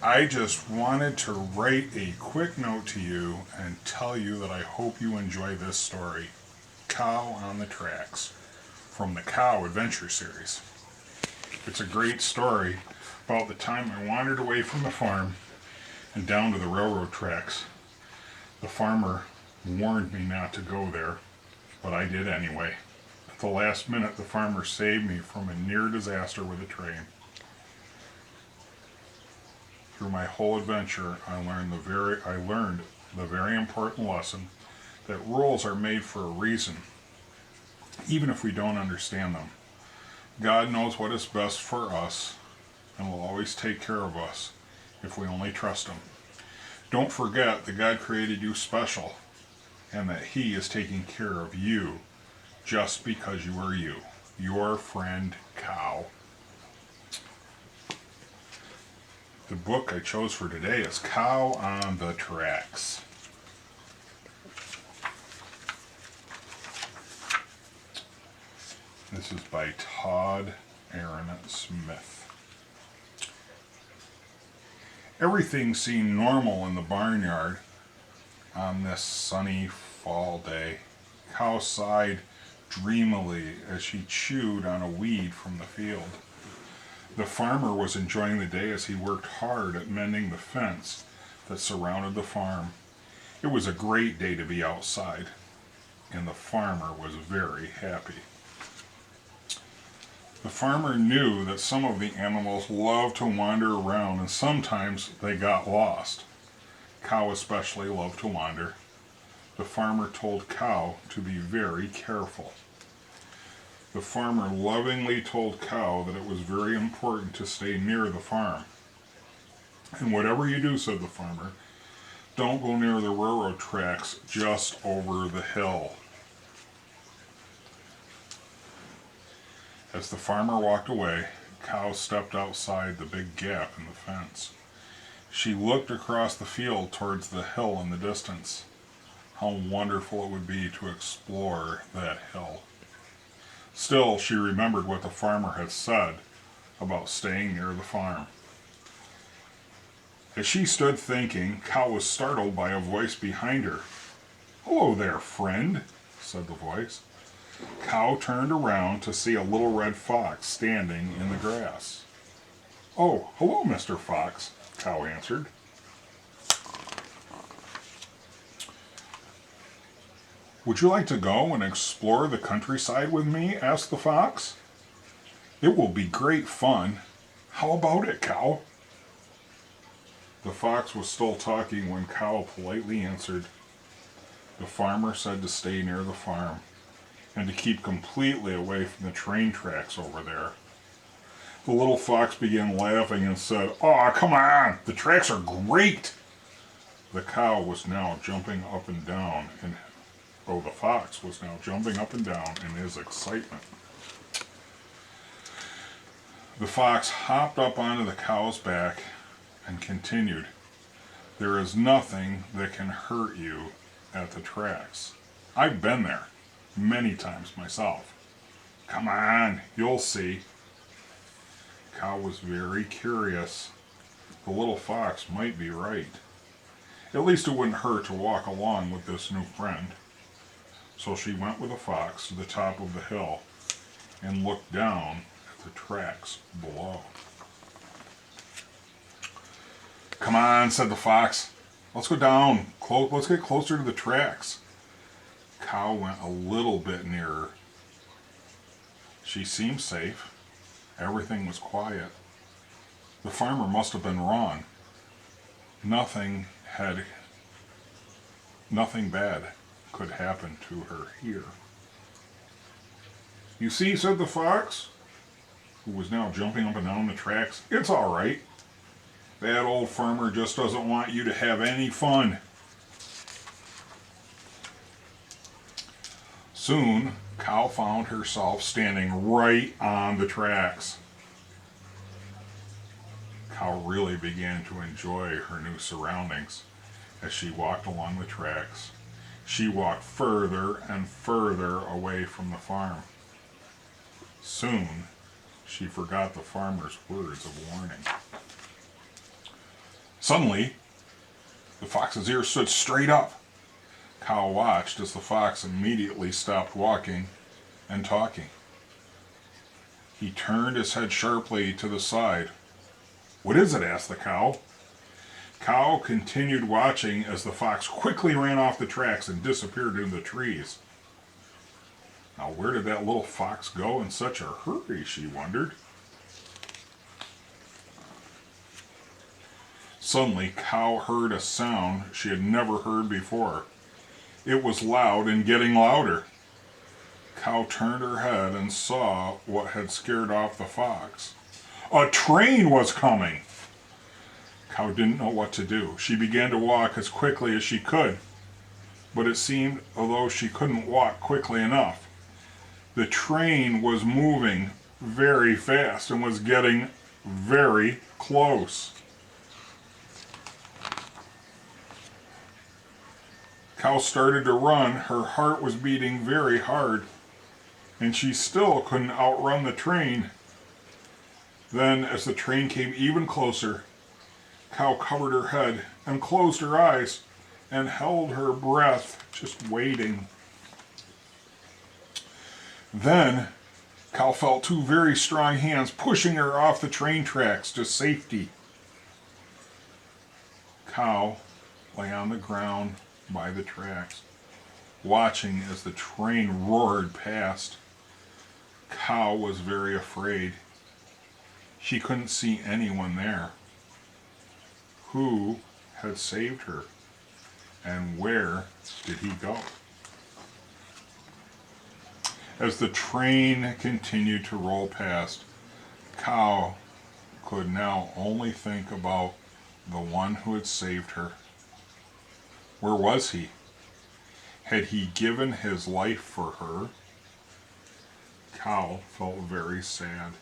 I just wanted to write a quick note to you and tell you that I hope you enjoy this story, Cow on the Tracks, from the Cow Adventure series. It's a great story about the time I wandered away from the farm and down to the railroad tracks. The farmer warned me not to go there, but I did anyway. At the last minute, the farmer saved me from a near disaster with a train. Through my whole adventure, I learned the very important lesson that rules are made for a reason, even if we don't understand them. God knows what is best for us and will always take care of us if we only trust Him. Don't forget that God created you special and that He is taking care of you just because you are you. Your friend Cow. The book I chose for today is Cow on the Tracks. This is by Todd Aaron Smith. Everything seemed normal in the barnyard on this sunny fall day. Cow sighed dreamily as she chewed on a weed from the field. The farmer was enjoying the day as he worked hard at mending the fence that surrounded the farm. It was a great day to be outside, and the farmer was very happy. The farmer knew that some of the animals loved to wander around and sometimes they got lost. Cow especially loved to wander. The farmer told Cow to be very careful. The farmer lovingly told Cow that it was very important to stay near the farm. And whatever you do, said the farmer, don't go near the railroad tracks just over the hill. As the farmer walked away, Cow stepped outside the big gap in the fence. She looked across the field towards the hill in the distance. How wonderful it would be to explore that hill. Still, she remembered what the farmer had said about staying near the farm. As she stood thinking, Cow was startled by a voice behind her. "Hello there, friend," said the voice. Cow turned around to see a little red fox standing in the grass. "Oh, hello, Mr. Fox," Cow answered. "Would you like to go and explore the countryside with me?" asked the fox. "It will be great fun. How about it, Cow?" The fox was still talking when Cow politely answered. The farmer said to stay near the farm and to keep completely away from the train tracks over there. The little fox began laughing and said, "Aw, come on, the tracks are great." The cow was now jumping up and down, and the fox was now jumping up and down in his excitement. The fox hopped up onto the cow's back and continued, "There is nothing that can hurt you at the tracks. I've been there many times myself. Come on, you'll see." Cow was very curious. The little fox might be right. At least it wouldn't hurt to walk along with this new friend. So she went with the fox to the top of the hill and looked down at the tracks below. "Come on," said the fox. "Let's go down. Let's get closer to the tracks." Cow went a little bit nearer. She seemed safe. Everything was quiet. The farmer must have been wrong. Nothing bad could happen to her here. "You see," said the fox, who was now jumping up and down the tracks, "it's all right. That old farmer just doesn't want you to have any fun." Soon, Cow found herself standing right on the tracks. Cow really began to enjoy her new surroundings as she walked along the tracks. She walked further and further away from the farm. Soon, she forgot the farmer's words of warning. Suddenly, the fox's ears stood straight up. Cow watched as the fox immediately stopped walking and talking. He turned his head sharply to the side. "What is it?" asked the cow. Cow continued watching as the fox quickly ran off the tracks and disappeared in the trees. Now, where did that little fox go in such a hurry, she wondered. Suddenly, Cow heard a sound she had never heard before. It was loud and getting louder. Cow turned her head and saw what had scared off the fox. A train was coming! Cow didn't know what to do. She began to walk as quickly as she could, but it seemed as though she couldn't walk quickly enough. The train was moving very fast and was getting very close. Cow started to run. Her heart was beating very hard, and she still couldn't outrun the train. Then, as the train came even closer, Cow covered her head and closed her eyes and held her breath, just waiting. Then, Cow felt two very strong hands pushing her off the train tracks to safety. Cow lay on the ground by the tracks, watching as the train roared past. Cow was very afraid. She couldn't see anyone there. Who had saved her? And where did he go? As the train continued to roll past, Cow could now only think about the one who had saved her. Where was he? Had he given his life for her? Cow felt very sad.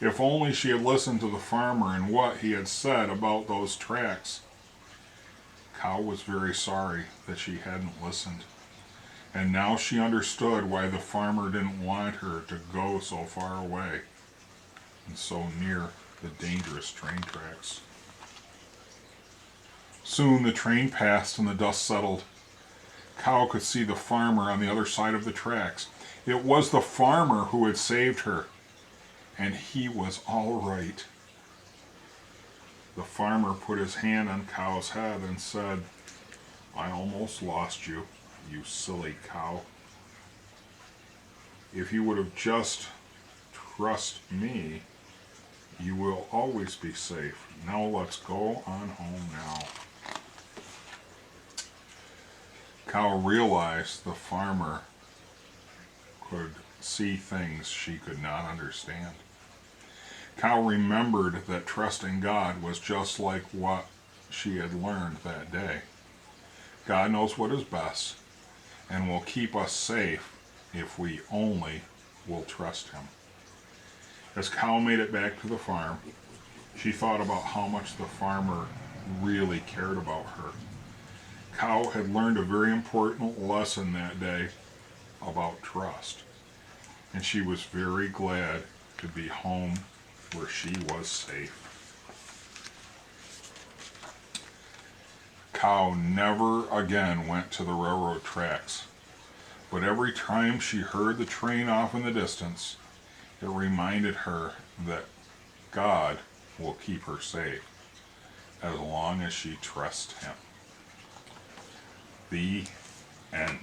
If only she had listened to the farmer and what he had said about those tracks. Cow was very sorry that she hadn't listened, and now she understood why the farmer didn't want her to go so far away and so near the dangerous train tracks. Soon the train passed and the dust settled. Cow could see the farmer on the other side of the tracks. It was the farmer who had saved her, and he was all right. The farmer put his hand on Cow's head and said, "I almost lost you, you silly cow. If you would have just trusted me, you will always be safe. Now let's go on home now." Cow realized the farmer could see things she could not understand. Cow remembered that trusting God was just like what she had learned that day. God knows what is best and will keep us safe if we only will trust Him. As Cow made it back to the farm, she thought about how much the farmer really cared about her. Cow had learned a very important lesson that day about trust, and she was very glad to be home where she was safe. Cow never again went to the railroad tracks, but every time she heard the train off in the distance, it reminded her that God will keep her safe as long as she trusts Him. The end.